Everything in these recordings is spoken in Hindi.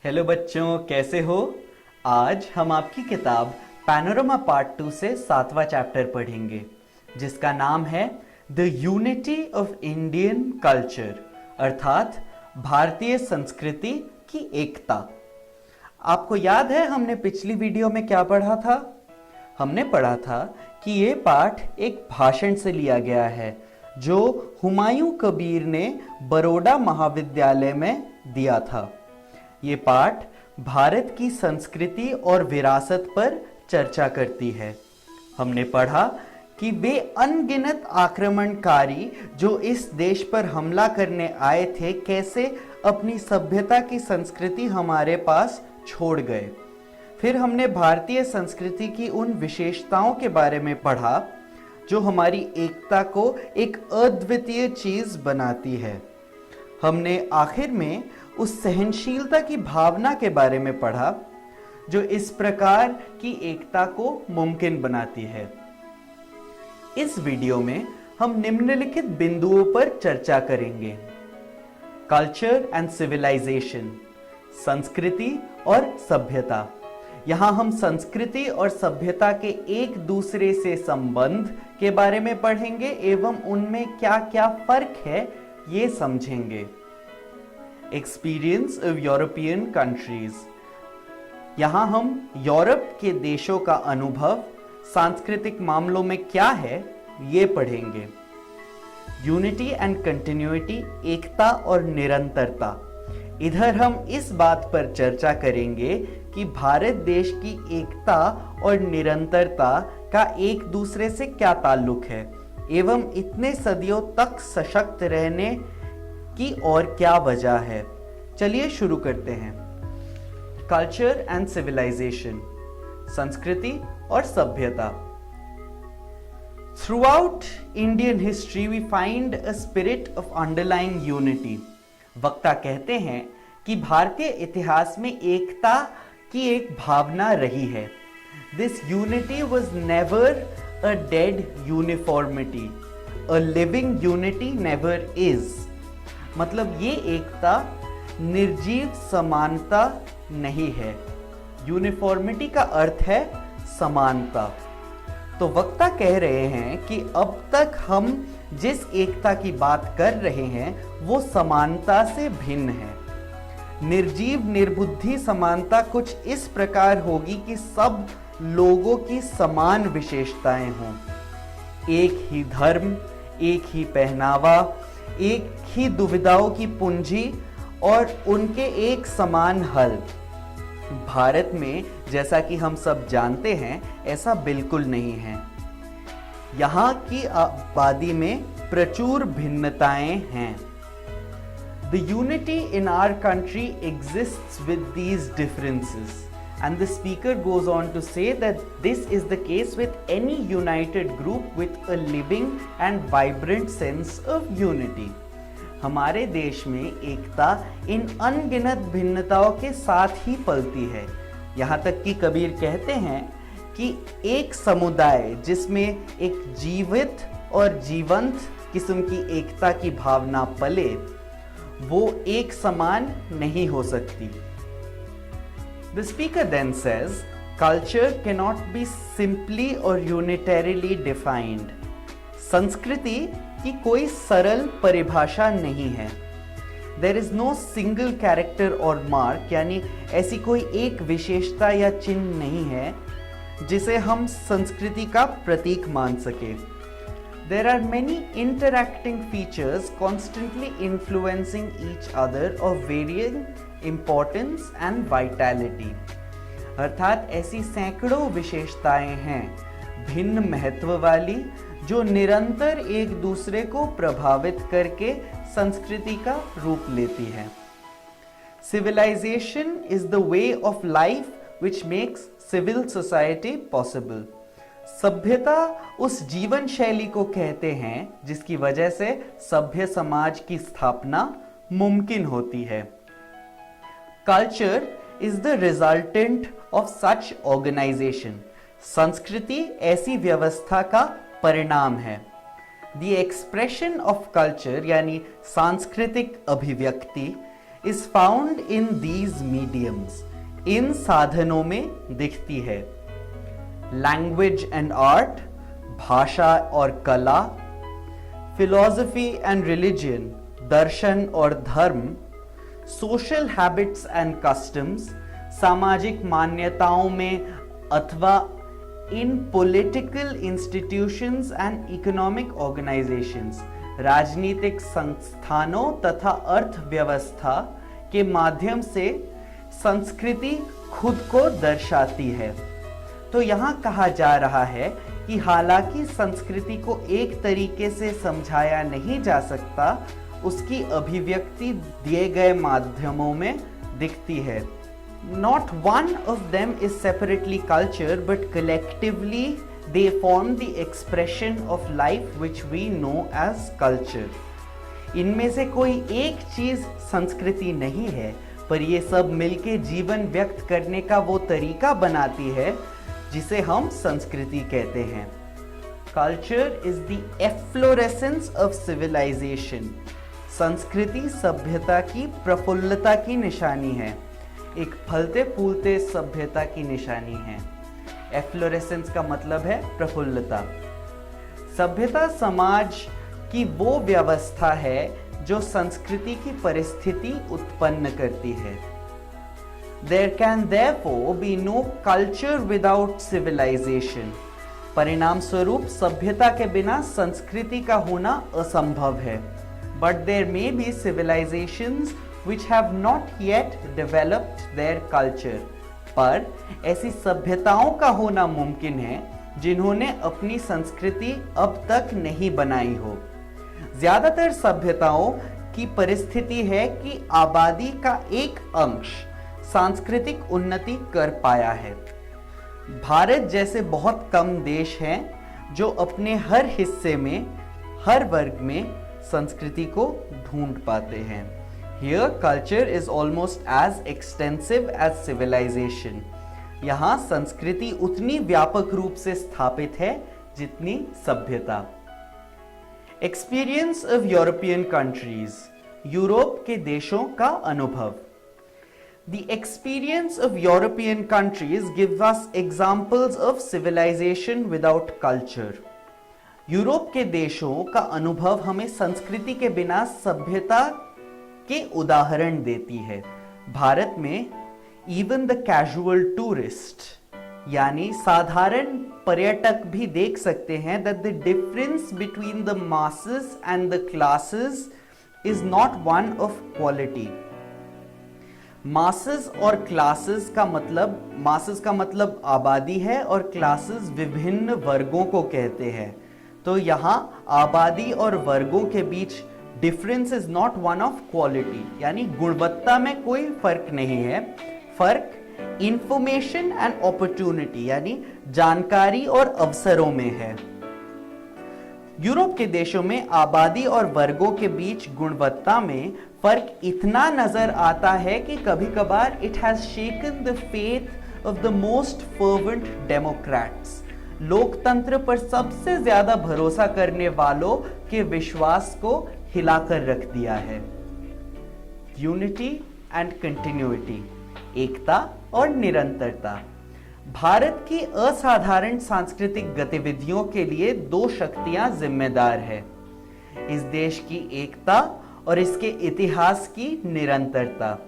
हेलो बच्चों, कैसे हो। आज हम आपकी किताब पैनोरमा पार्ट 2 से 7वां चैप्टर पढ़ेंगे, जिसका नाम है the unity of Indian culture, अर्थात भारतीय संस्कृति की एकता। आपको याद है हमने पिछली वीडियो में क्या पढ़ा था? हमने पढ़ा था कि ये पाठ एक भाषण से लिया गया है जो हुमायूं कबीर ने बड़ौदा महाविद्यालय में दिया था। ये पाठ भारत की संस्कृति और विरासत पर चर्चा करती है। हमने पढ़ा कि वे अनगिनत आक्रमणकारी जो इस देश पर हमला करने आए थे, कैसे अपनी सभ्यता की संस्कृति हमारे पास छोड़ गए। फिर हमने भारतीय संस्कृति की उन विशेषताओं के बारे में पढ़ा जो हमारी एकता को एक अद्वितीय चीज बनाती है। हमने आखिर में उस सहनशीलता की भावना के बारे में पढ़ा जो इस प्रकार की एकता को मुमकिन बनाती है। इस वीडियो में हम निम्नलिखित बिंदुओं पर चर्चा करेंगे: कल्चर एंड सिविलाइजेशन, संस्कृति और सभ्यता। यहां हम संस्कृति और सभ्यता के एक दूसरे से संबंध के बारे में पढ़ेंगे एवं उनमें क्या क्या फर्क है ये समझेंगे। एक्सपीरियंस ऑफ यूरोपियन कंट्रीज, यहां हम यूरोप के देशों का अनुभव सांस्कृतिक मामलों में क्या है ये पढ़ेंगे। यूनिटी एंड कंटिन्यूटी, एकता और निरंतरता। इधर हम इस बात पर चर्चा करेंगे कि भारत देश की एकता और निरंतरता का एक दूसरे से क्या ताल्लुक है एवं इतने सदियों तक सशक्त रहने की और क्या वजह है। चलिए शुरू करते हैं। कल्चर एंड सिविलाइजेशन, संस्कृति और सभ्यता। Throughout Indian history we find a spirit of underlying unity. वक्ता कहते हैं कि भारतीय इतिहास में एकता की एक भावना रही है। This unity was never a dead uniformity, a living unity never is. मतलब ये एकता निर्जीव समानता नहीं है। यूनिफॉर्मिटी का अर्थ है समानता। तो वक्ता कह रहे हैं कि अब तक हम जिस एकता की बात कर रहे हैं वो समानता से भिन्न है। निर्जीव निर्बुद्धि समानता कुछ इस प्रकार होगी कि सब लोगों की समान विशेषताएं हों, एक ही धर्म, एक ही पहनावा, एक ही दुविधाओं की पूंजी और उनके एक समान हल। भारत में जैसा कि हम सब जानते हैं ऐसा बिल्कुल नहीं है। यहाँ की आबादी में प्रचुर भिन्नताएं हैं। The unity in our country exists with these differences, and the speaker goes on to say that this is the case with any united group with a living and vibrant sense of unity. हमारे देश में एकता इन अनगिनत भिन्नताओं के साथ ही पलती है। यहाँ तक कि कबीर कहते हैं कि एक समुदाय जिसमें एक जीवित और जीवंत किस्म की एकता की भावना पले वो एक समान नहीं हो सकती। The speaker then says, culture cannot be simply or unitarily defined. संस्कृति की कोई सरल परिभाषा नहीं है। There is no single character or mark, यानी ऐसी कोई एक विशेषता या चिन्ह नहीं है जिसे हम संस्कृति का प्रतीक मान सके। There are many interacting features constantly influencing each other of varying importance and vitality. अर्थात ऐसी सैकड़ों विशेषताएं हैं भिन्न महत्व वाली जो निरंतर एक दूसरे को प्रभावित करके संस्कृति का रूप लेती है। Civilization is the way of life which makes civil society possible. सभ्यता उस जीवन शैली को कहते हैं जिसकी वजह से सभ्य समाज की स्थापना मुमकिन होती है। Culture is the resultant of such organisation. संस्कृति ऐसी व्यवस्था का परिणाम है। द एक्सप्रेशन ऑफ कल्चर यानी सांस्कृतिक अभिव्यक्ति is found in these mediums. इन साधनों में दिखती है. लैंग्वेज एंड आर्ट, भाषा और कला, फिलॉसफी एंड रिलीजन, दर्शन और धर्म, सोशल हैबिट्स एंड कस्टम्स, सामाजिक मान्यताओं में अथवा इन political institutions and economic organisations, राजनीतिक संस्थानों तथा अर्थव्यवस्था के माध्यम से संस्कृति खुद को दर्शाती है. तो यहाँ कहा जा रहा है कि हालांकि संस्कृति को एक तरीके से समझाया नहीं जा सकता, उसकी अभिव्यक्ति दिए गए माध्यमों में दिखती है. Not one of them is separately culture, but collectively they form the expression of life which we know as culture. इनमें से कोई एक चीज संस्कृति नहीं है, पर ये सब मिलके जीवन व्यक्त करने का वो तरीका बनाती है जिसे हम संस्कृति कहते हैं. Culture is the efflorescence of civilisation. संस्कृति सभ्यता की प्रफुल्लता की निशानी है, एक फलते फूलते सभ्यता की निशानी है. एफ्लोरेसेंस का मतलब है प्रफुल्लता. सभ्यता समाज की वो व्यवस्था है जो संस्कृति की परिस्थिति उत्पन्न करती है. There can therefore be no culture without civilization. परिणाम स्वरूप सभ्यता के बिना संस्कृति का होना असंभव है. But there may be civilizations which have not yet developed their culture. पर ऐसी सभ्यताओं का होना मुमकिन है जिन्होंने अपनी संस्कृति अब तक नहीं बनाई हो. ज्यादातर सभ्यताओं की परिस्थिति है कि आबादी का एक अंश सांस्कृतिक उन्नति कर पाया है. भारत जैसे बहुत कम देश हैं जो अपने हर हिस्से में, हर वर्ग में संस्कृति को ढूंढ पाते हैं. Here culture is almost as extensive as civilization. यहाँ संस्कृति उतनी व्यापक रूप से स्थापित है जितनी सभ्यता. Experience of European countries. Europe के देशों का अनुभव. The experience of European countries gives us examples of civilization without culture. Europe के देशों का अनुभव हमें संस्कृति के बिना सभ्यता के उदाहरण देती है. भारत में even the casual tourist, यानी साधारण पर्यटक भी देख सकते हैं that the difference between the masses and the classes is not one of quality. masses और classes का मतलब आबादी है और classes विभिन्न वर्गों को कहते हैं. तो यहाँ आबादी और वर्गों के बीच difference is not one of quality, यानी गुणवत्ता में कोई फर्क नहीं है. फर्क इंफॉर्मेशन एंड अपॉर्चुनिटी यानी जानकारी और अवसरों में है. यूरोप के देशों में आबादी और वर्गों के बीच गुणवत्ता में फर्क इतना नजर आता है कि कभी-कभार it has shaken the faith of the most fervent Democrats. लोकतंत्र पर सबसे ज्यादा भरोसा करने वालों के विश्वास को हिलाकर रख दिया है. यूनिटी एंड कंटिन्यूटी, एकता और निरंतरता. भारत की असाधारण सांस्कृतिक गतिविधियों के लिए दो शक्तियां जिम्मेदार है. इस देश की एकता और इसके इतिहास की निरंतरता.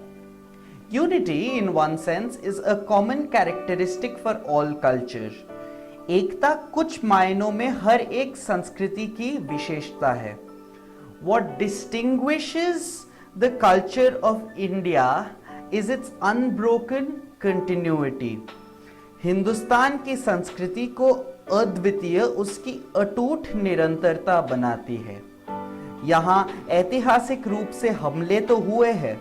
Unity in one sense is a common characteristic for all culture. एकता कुछ मायनों में हर एक संस्कृति की विशेषता है. What distinguishes the culture of India is its unbroken continuity. Hindustan की संस्कृति को अद्वितीय उसकी अटूट निरंतरता बनाती है. यहाँ ऐतिहासिक रूप से हमले तो हुए हैं,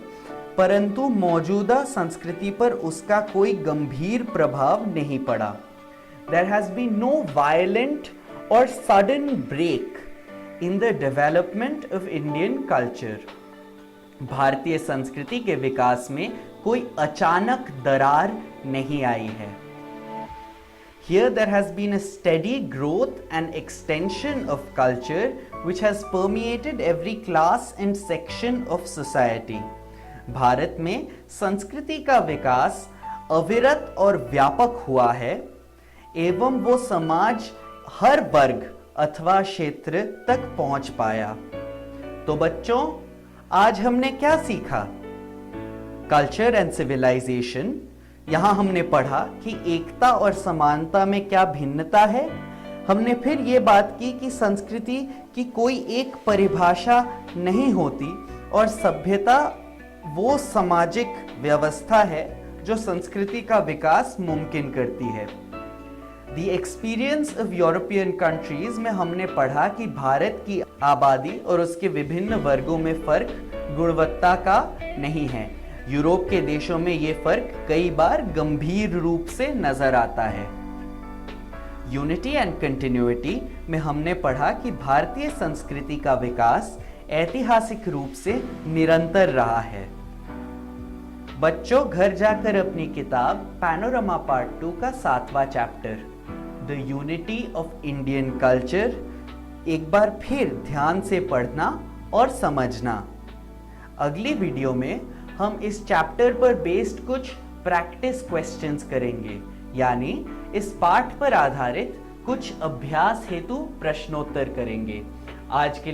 परंतु मौजूदा संस्कृति पर उसका कोई गंभीर प्रभाव नहीं पड़ा. There has been no violent or sudden break in the development of Indian culture. भारतीय संस्कृति के विकास में कोई अचानक दरार नहीं आई है. Here there has been a steady growth and extension of culture which has permeated every class and section of society. Bharat में संस्कृति का विकास अविरत और व्यापक हुआ है एवं वो समाज हर वर्ग अथवा क्षेत्र तक पहुंच पाया। तो बच्चों, आज हमने क्या सीखा? Culture and civilisation. यहां हमने पढ़ा कि एकता और समानता में क्या भिन्नता है। हमने फिर ये बात की कि संस्कृति की कोई एक परिभाषा नहीं होती और सभ्यता वो सामाजिक व्यवस्था है जो संस्कृति का विकास मुमकिन करती है। The experience of European countries में हमने पढ़ा कि भारत की आबादी और उसके विभिन्न वर्गों में फर्क गुणवत्ता का नहीं है। यूरोप के देशों में ये फर्क कई बार गंभीर रूप से नजर आता है। यूनिटी एंड कंटिन्यूटी में हमने पढ़ा कि भारतीय संस्कृति का विकास ऐतिहासिक रूप से निरंतर रहा है। बच्चों, घर जाकर अपनी किताब पैनोरमा पार्ट 2 का 7वां chapter the unity of Indian culture एक बार फिर ध्यान से पढ़ना और समझना। अगली वीडियो में हम इस चैप्टर पर बेस्ड कुछ प्रैक्टिस क्वेश्चंस करेंगे, यानी इस पाठ पर आधारित कुछ अभ्यास हेतु प्रश्नोत्तर करेंगे। आज के